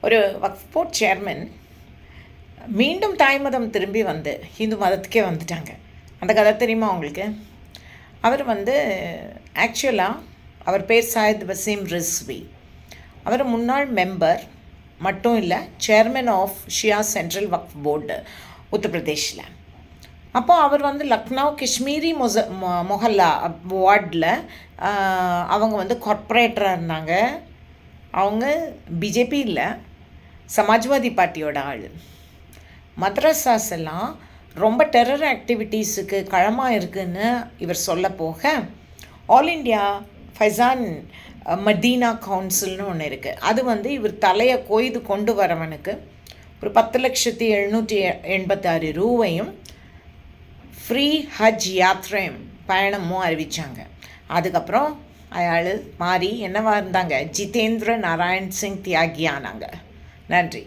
ஒரு வக்ஃப் board chairman மீண்டும் தாய் மதம் திரும்பி வந்து ஹிந்து மதத்துக்கே வந்துட்டாங்க. அந்த கதை தெரியுமா உங்களுக்கு? அவர் ஆக்சுவலாக அவர் பேர் சாயத் வசீம் ரிஸ்வி. அவர் முன்னாள் மெம்பர் மட்டும் இல்லை, chairman of Shia central Waqf board உத்தரப்பிரதேஷில். அப்போது அவர் லக்னோ காஷ்மீரி மொஹல்லா வார்டில் அவங்க கார்ப்பரேட்டராக இருந்தாங்க. அவங்க பிஜேபி இல்லை, சமாஜ்வாதி பார்ட்டியோட ஆள். மദ്രஸாஸ் எல்லாம் ரொம்ப டெரர் ஆக்டிவிட்டீஸுக்கு களமாக இருக்குதுன்னு இவர் சொல்ல போக, ஆல் இண்டியா ஃபைசான் மதீனா கவுன்சில்னு ஒன்று இருக்குது. அது இவர் தலையை கொய்து கொண்டு வரவனுக்கு ஒரு 10,786 ரூபாயும் ஃப்ரீ ஹஜ் யாத்திரையும் பயணமும் அறிவித்தாங்க. அதுக்கப்புறம் அயாள் மாறி என்னவா இருந்தாங்க, ஜிதேந்திர நாராயண் சிங் தியாகி ஆனாங்க. நன்றி.